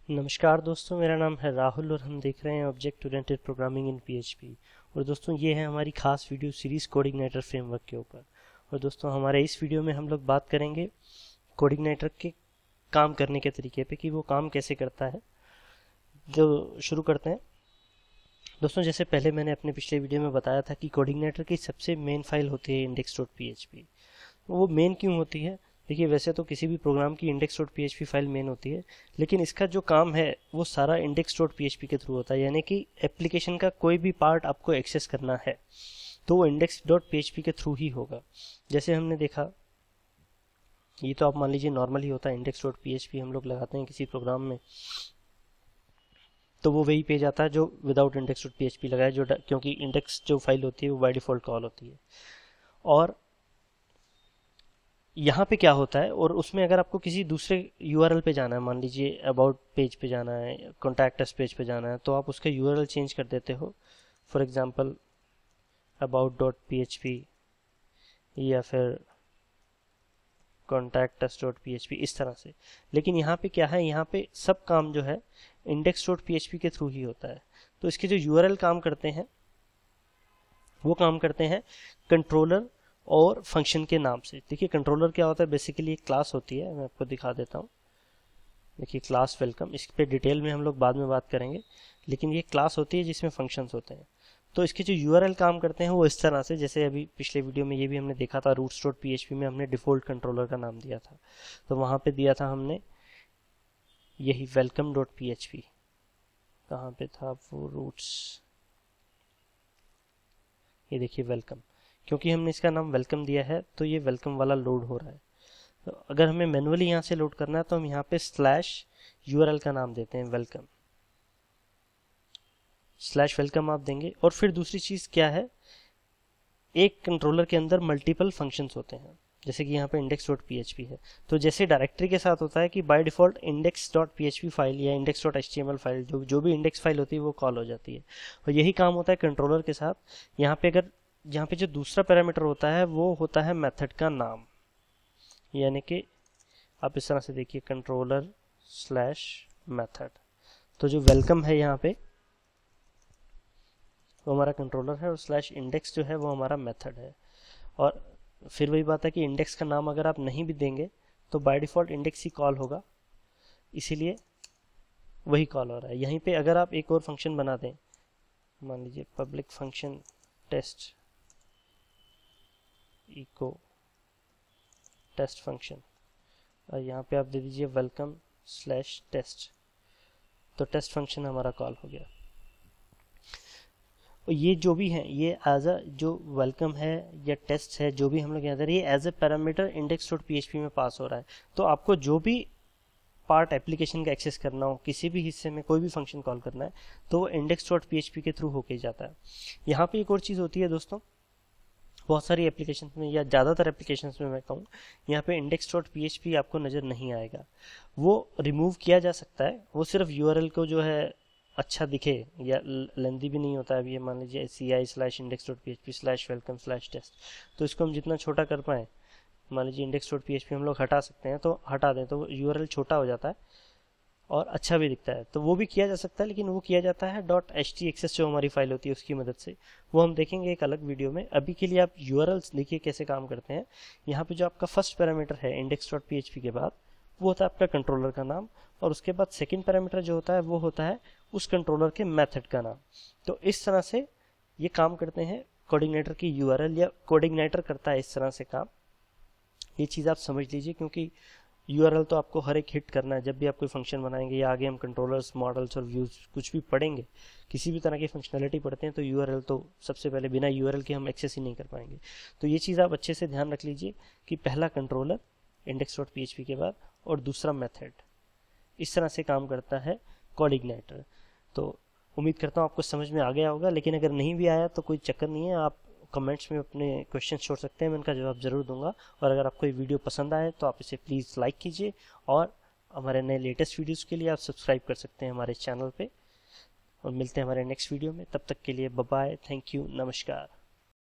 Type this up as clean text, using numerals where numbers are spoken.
नमस्कार दोस्तों, मेरा नाम है राहुल और हम देख रहे हैं object oriented programming in PHP. और दोस्तों, ये है हमारी खास वीडियो सीरीज़ कोडिग्नाइटर फ्रेमवर्क के ऊपर। और दोस्तों, हमारे इस वीडियो में हम लोग बात करेंगे कोडिग्नाइटर के काम करने के तरीके पे कि वो काम कैसे करता है। तो शुरू करते हैं दोस्तों। जैसे पहले मैंने अपने पिछले वीडियो में बताया था कि कोडिग्नाइटर की सबसे मेन फाइल होती है index.php। वो मेन क्यों होती है? देखिए, वैसे तो किसी भी प्रोग्राम की index.php फाइल मेन होती है, लेकिन इसका जो काम है वो सारा index.php के थ्रू होता है। यानी कि एप्लीकेशन का कोई भी पार्ट आपको एक्सेस करना है तो वो index.php के थ्रू ही होगा। जैसे हमने देखा, ये तो आप मान लीजिए नॉर्मल ही होता है, index.php हम लोग लगाते हैं किसी प्रोग्राम में तो वो वही पेज आता है जो विदाउट index.php लगाया, जो क्योंकि इंडेक्स जो फाइल होती है वो बाय डिफ़ॉल्ट कॉल होती है। और यहाँ पे क्या होता है, और उसमें अगर आपको किसी दूसरे यूआरएल पे जाना है, मान लीजिए अबाउट पेज पे जाना है, कॉन्टैक्ट अस पेज पे जाना है, तो आप उसका यूआरएल चेंज कर देते हो। फॉर एग्जांपल about.php या फिर contactus.php, इस तरह से। लेकिन यहाँ पे क्या है, यहाँ पे सब काम जो है index.php के थ्रू ही होता है। तो इसके जो यूआरएल काम करते हैं वो काम करते हैं कंट्रोलर और फंक्शन के नाम से। देखिए, कंट्रोलर क्या होता है, बेसिकली एक क्लास होती है। मैं आपको दिखा देता हूँ। देखिए, क्लास वेलकम, इस पे डिटेल में हम लोग बाद में बात करेंगे, लेकिन ये क्लास होती है जिसमें फंक्शंस होते हैं। तो इसके जो यूआरएल काम करते हैं वो इस तरह से, जैसे अभी पिछले वीडियो में ये भी हमने देखा था, roots.php में हमने डिफॉल्ट कंट्रोलर का नाम दिया था, तो वहाँ पे दिया था हमने यही welcome.php। कहाँ पे था वो रूट्स, ये देखिए वेलकम। क्योंकि हमने इसका नाम वेलकम दिया है तो ये वेलकम वाला लोड हो रहा है। तो अगर हमें मैनुअली यहाँ से लोड करना है तो हम यहाँ पे /URL का नाम देते हैं वेलकम, /वेलकम आप देंगे। और फिर दूसरी चीज़ क्या है, एक कंट्रोलर के अंदर मल्टीपल फंक्शंस होते हैं, जैसे कि यहाँ पे index.php है। तो जैसे डायरेक्टरी के साथ होता है कि बाय डिफ़ॉल्ट index.php फाइल या index.html फाइल, जो भी इंडेक्स फाइल होती है वो कॉल हो जाती है। और यही काम होता है कंट्रोलर के साथ। यहाँ पे जो दूसरा पैरामीटर होता है वो होता है मेथड का नाम। यानी कि आप इस तरह से देखिए, कंट्रोलर /मेथड। तो जो वेलकम है यहाँ पे वो हमारा कंट्रोलर है, और /इंडेक्स जो है वो हमारा मेथड है। और फिर वही बात है कि इंडेक्स का नाम अगर आप नहीं भी देंगे तो by default index he call होगा, इसीलिए वही कॉल हो रहा है। यहीं पे अगर आप एक और फंक्शन बना दें, मान लीजिए public function test echo test function, और यहाँ पे आप दे दीजिए welcome/test, तो टेस्ट फंक्शन हमारा कॉल हो गया। और ये जो भी है, ये एज अ जो वेलकम है या टेस्ट है, जो भी हम लोग यहाँ दे, ये एज ए पैरामीटर index.php में पास हो रहा है। तो आपको जो भी पार्ट एप्लीकेशन का एक्सेस करना हो, किसी भी हिस्से में कोई भी फंक्शन कॉल करना है, तो वो index.php के थ्रू होके जाता है। यहाँ पे एक और चीज़ होती है दोस्तों, बहुत सारी एप्लीकेशन में या ज़्यादातर एप्लीकेशन में मैं कहूँ, यहाँ पे index.php आपको नज़र नहीं आएगा। वो रिमूव किया जा सकता है, वो सिर्फ यूआरएल को जो है अच्छा दिखे, या लेंदी भी नहीं होता है। अभी ये मान लीजिए ci/index.php/welcome/test, तो इसको हम जितना छोटा कर पाएँ, मान लीजिए index.php हम लोग हटा सकते हैं तो हटा दें, तो यूआरएल छोटा हो जाता है और अच्छा भी दिखता है। तो वो भी किया जा सकता है, लेकिन वो किया जाता है .htaccess जो हमारी फाइल होती है उसकी मदद से। वो हम देखेंगे एक अलग वीडियो में। अभी के लिए आप यूआरएल्स देखिए कैसे काम करते हैं। यहाँ पे जो आपका फर्स्ट पैरामीटर है index.php के बाद, वो होता है आपका कंट्रोलर का नाम, और उसके बाद सेकेंड पैरामीटर जो होता है वो होता है उस कंट्रोलर के मेथड का नाम। तो इस तरह से ये काम करते हैं कोडिग्नाइटर की यूआरएल, या कोडिग्नाइटर करता है इस तरह से काम। ये चीज़ आप समझ लीजिए, क्योंकि यूआरएल तो आपको हर एक हिट करना है जब भी आप कोई फंक्शन बनाएंगे, या आगे हम कंट्रोलर्स, मॉडल्स और व्यूज कुछ भी पढ़ेंगे, किसी भी तरह की फंक्शनैलिटी पढ़ते हैं, तो यूआरएल तो सबसे पहले, बिना यूआरएल के हम एक्सेस ही नहीं कर पाएंगे। तो ये चीज़ आप अच्छे से ध्यान रख लीजिए कि पहला कंट्रोलर index.php के बाद, और दूसरा मेथड। इस तरह से काम करता है कोडिग्नाइटर। तो उम्मीद करता हूँ आपको समझ में आ गया होगा, लेकिन अगर नहीं भी आया तो कोई चक्कर नहीं है, आप कमेंट्स में अपने क्वेश्चन छोड़ सकते हैं, मैं उनका जवाब ज़रूर दूंगा। और अगर आपको ये वीडियो पसंद आए तो आप इसे प्लीज़ लाइक कीजिए, और हमारे नए लेटेस्ट वीडियोस के लिए आप सब्सक्राइब कर सकते हैं हमारे चैनल पे। और मिलते हैं हमारे नेक्स्ट वीडियो में, तब तक के लिए बाय बाय, थैंक यू, नमस्कार।